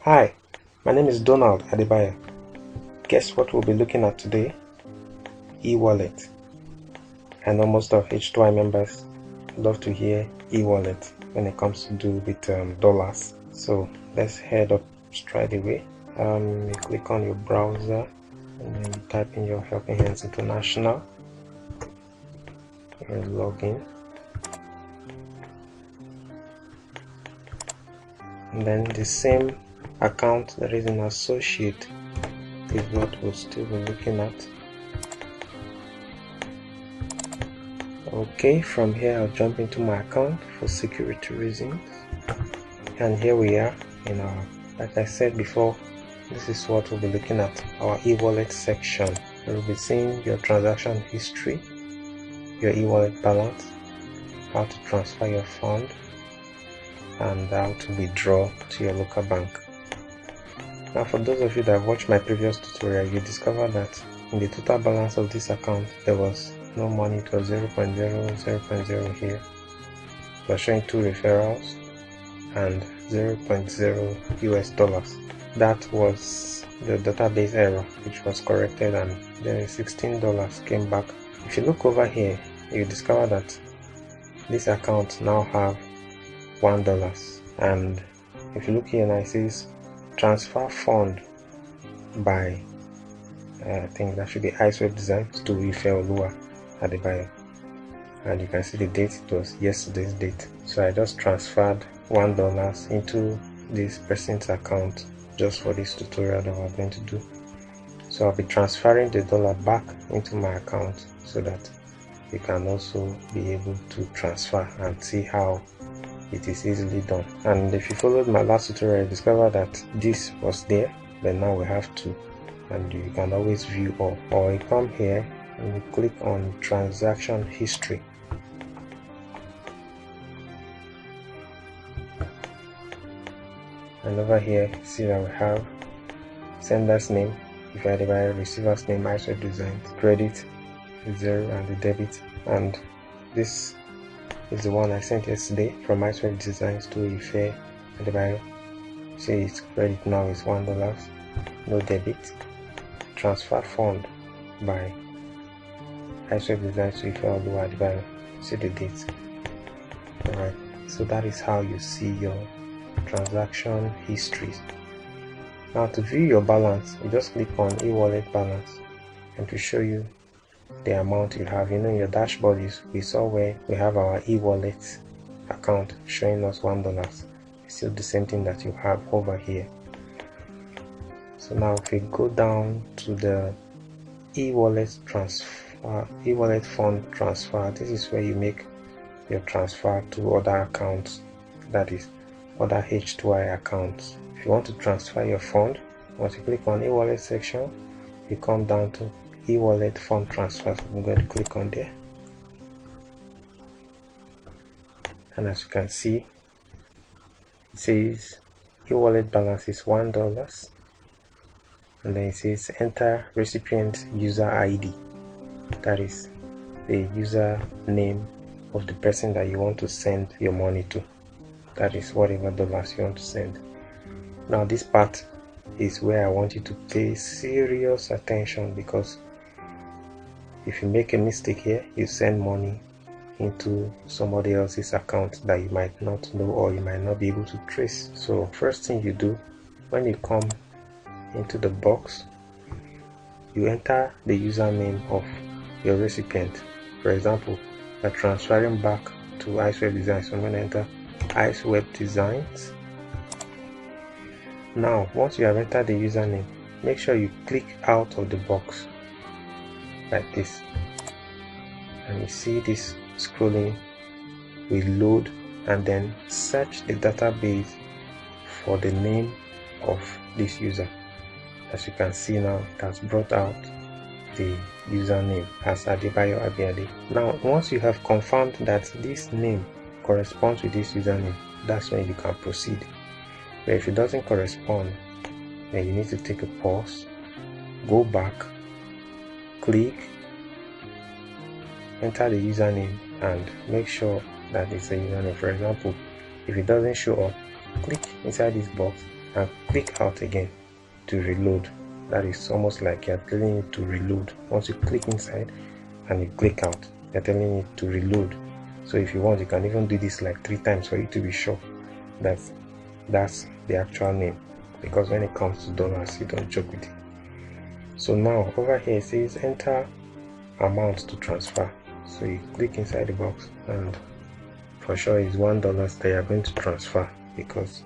Hi, my name is Donald Adebayo. Guess what we'll be looking at today? E-wallet. I know most of H2I members love to hear e-wallet when it comes to do with dollars. So let's head up straight away. You click on your browser and then you type in your Helping Hands International. You log in. And then the same account that is an associate is what we'll still be looking at. Okay, from here I'll jump into my account for security reasons, and here we are in our, like I said before, this is what we'll be looking at, our e-wallet section. You'll be seeing your transaction history, your e-wallet balance, how to transfer your fund, and how to withdraw to your local bank. Now, for those of you that watched my previous tutorial, you discover that in the total balance of this account there was no money. It was 0.0, 0.0 here. It was showing 2 referrals and 0.0 US dollars. That was the database error, which was corrected, and then $16 came back. If you look over here, you discover that this account now have $1, and if you look here now, it says transfer fund by I think that should be Web Designs to Rightful Adebayo, and you can see the date. It was yesterday's date. So I just transferred $1 into this person's account just for this tutorial that we're going to do. So I'll be transferring the dollar back into my account so that you can also be able to transfer and see how it is easily done. And if you followed my last tutorial, you discover that this was there, then now we have to, and you can always view all. Or you come here and you click on transaction history. And over here, see that we have sender's name, divided by receiver's name, Web Designs, credit, 0, and the debit. And this is the one I sent yesterday from Web Designs to Ife Adebayo. See, its credit now is $1, no debit. Transfer fund by Web Designs to Ife Adebayo. See the date. Alright, so that is how you see your transaction histories. Now, to view your balance, you just click on e-wallet balance, and to show you the amount you have. In your dashboard, we saw where we have our e-wallet account showing us $1. It's still the same thing that you have over here. So now if we go down to the e-wallet transfer, e-wallet fund transfer, this is where you make your transfer to other accounts, that is other H2I accounts. If you want to transfer your fund, once you click on e-wallet section, you come down to e-wallet fund transfer. So I'm going to click on there, and as you can see, it says e-wallet balance is $1, and then it says enter recipient user ID, that is the user name of the person that you want to send your money to, that is whatever dollars you want to send. Now this part is where I want you to pay serious attention, because if you make a mistake here, you send money into somebody else's account that you might not know or you might not be able to trace. So first thing you do, when you come into the box, you enter the username of your recipient. For example, you're transferring back to Web Designs, so I'm going to enter Web Designs. Now once you have entered the username, make sure you click out of the box like this, and you see this scrolling will load, and then search the database for the name of this user. As you can see now, it has brought out the username as Adebayo Abiade. Now once you have confirmed that this name corresponds with this username, that's when you can proceed. But if it doesn't correspond, then you need to take a pause, go back, click, enter the username, and make sure that it's a username. For example, if it doesn't show up, click inside this box and click out again to reload. That is almost like you're telling it to reload. Once you click inside and you click out, you're telling it to reload. So if you want, you can even do this like 3 times for you to be sure that that's the actual name, because when it comes to dollars, you don't joke with it. So now over here it says enter amount to transfer. So you click inside the box, and for sure it's $1 that you're going to transfer, because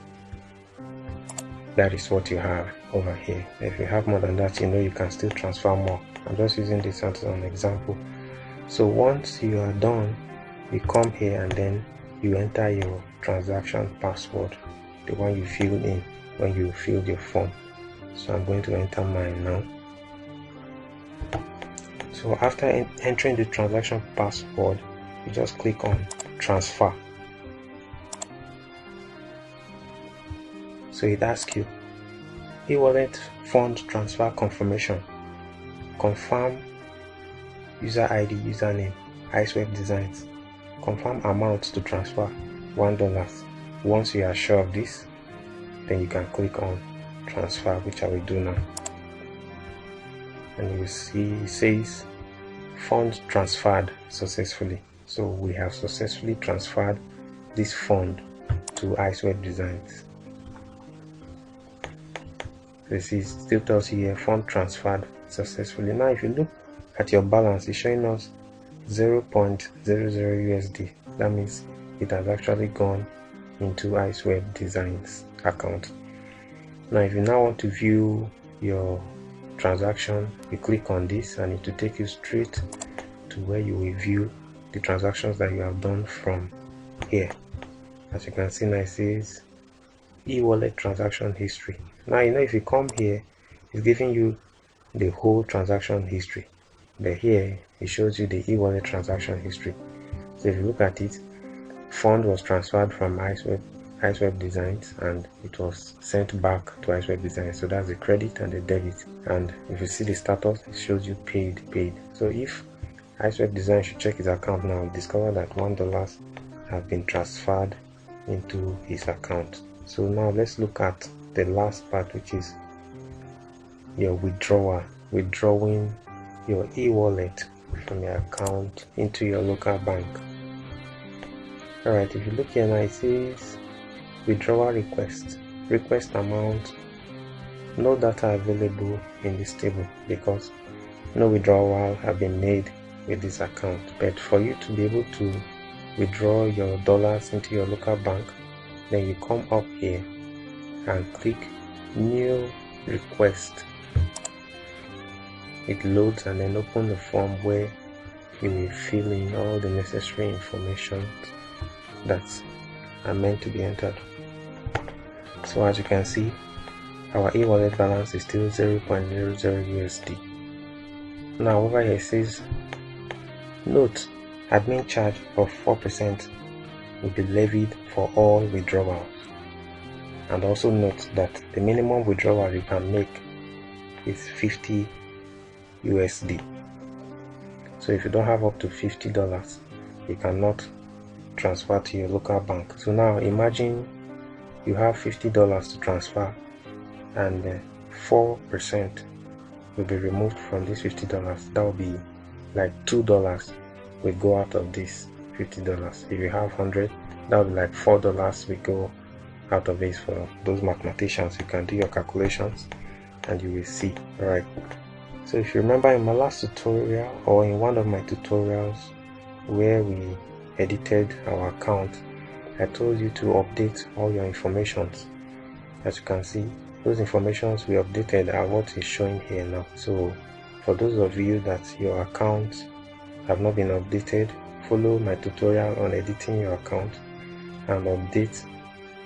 that is what you have over here. If you have more than that, you know you can still transfer more. I'm just using this as an example. So once you are done, you come here and then you enter your transaction password, the one you filled in when you filled your form. So I'm going to enter mine now. So after entering the transaction password, you just click on transfer. So it asks you e-wallet fund transfer confirmation, confirm user ID, username, iSwap designs, confirm amount to transfer $1. Once you are sure of this, then you can click on transfer, which I will do now. And you will see it says fund transferred successfully. So we have successfully transferred this fund to iSwap designs. This is still tells you here fund transferred successfully. Now if you look at your balance, it's showing us 0.00 USD. That means it has actually gone into iSwap designs account. Now if you now want to view your transaction, you click on this and it will take you straight to where you will view the transactions that you have done from here. As you can see now, it says e-wallet transaction history. Now you know if you come here, it's giving you the whole transaction history, but here it shows you the e-wallet transaction history. So if you look at it, fund was transferred from iSwap designs and it was sent back to iSwap designs. So that's the credit and the debit. And if you see the status, it shows you paid. So if iSwap design should check his account now, discover that $1 has been transferred into his account. So now let's look at the last part, which is your withdrawal, withdrawing your e-wallet from your account into your local bank. Alright, if you look here now, it says withdrawal request amount, no data available in this table because no withdrawal have been made with this account. But for you to be able to withdraw your dollars into your local bank, then you come up here and click new request. It loads and then open the form where you will fill in all the necessary information that are meant to be entered. So as you can see, our e-wallet balance is still 0.00 USD. Now over here it says note, admin charge of 4% will be levied for all withdrawals. And also note that the minimum withdrawal you can make is 50 USD. So if you don't have up to $50, you cannot transfer to your local bank. So now imagine you have $50 to transfer and 4% will be removed from this $50. That will be like $2 will go out of this $50. If you have 100, that will be like $4 will go out of it. For those mathematicians, you can do your calculations and you will see. Alright, so if you remember in my last tutorial or in one of my tutorials where we edited our account, I told you to update all your informations. As you can see, those informations we updated are what is showing here now. So for those of you that your accounts have not been updated, follow my tutorial on editing your account and update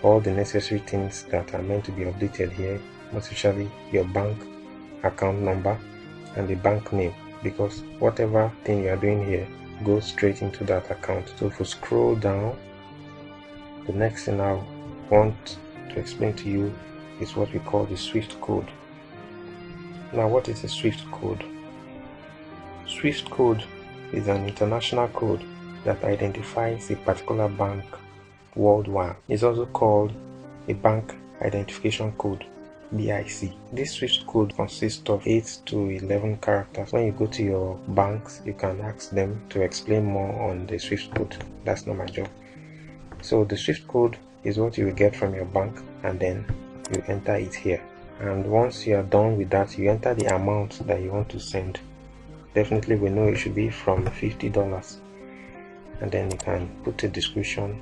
all the necessary things that are meant to be updated here, most especially your bank account number and the bank name, because whatever thing you are doing here goes straight into that account. So if you scroll down, the next thing I want to explain to you is what we call the SWIFT code. Now what is a SWIFT code? SWIFT code is an international code that identifies a particular bank worldwide. It's also called a bank identification code, BIC. This SWIFT code consists of 8 to 11 characters. When you go to your banks, you can ask them to explain more on the SWIFT code. That's not my job. So the SWIFT code is what you will get from your bank, and then you enter it here. And once you are done with that, you enter the amount that you want to send. Definitely we know it should be from $50, and then you can put a description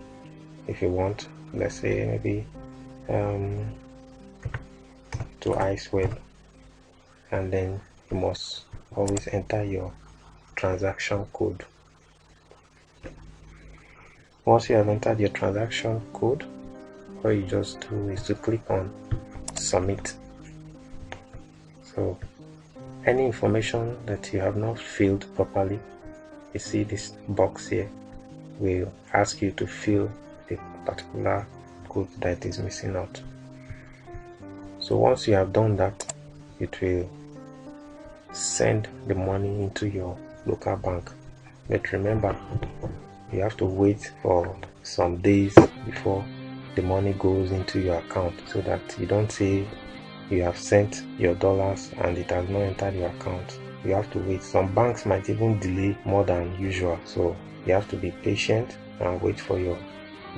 if you want. Let's say maybe to Icewell, and then you must always enter your transaction code. Once you have entered your transaction code, what you just do is to click on submit. So any information that you have not filled properly, you see this box here will ask you to fill a particular code that is missing out. So once you have done that, it will send the money into your local bank. But remember, you have to wait for some days before the money goes into your account, so that you don't say you have sent your dollars and it has not entered your account. You have to wait. Some banks might even delay more than usual, so you have to be patient and wait for your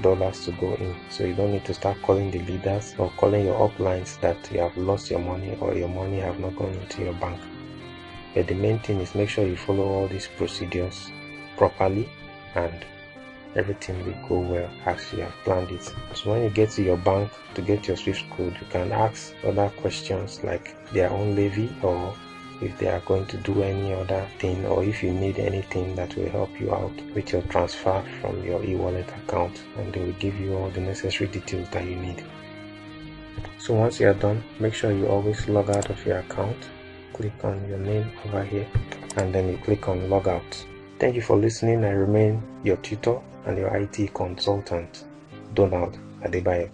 dollars to go in. So you don't need to start calling the leaders or calling your uplines that you have lost your money or your money have not gone into your bank. But the main thing is make sure you follow all these procedures properly, and everything will go well as you have planned it. So when you get to your bank to get your SWIFT code, you can ask other questions like their own levy, or if they are going to do any other thing, or if you need anything that will help you out with your transfer from your e-wallet account, and they will give you all the necessary details that you need. So once you are done, make sure you always log out of your account. Click on your name over here, and then you click on log out. Thank you for listening. I remain your tutor and your IT consultant, Donald Adebayo.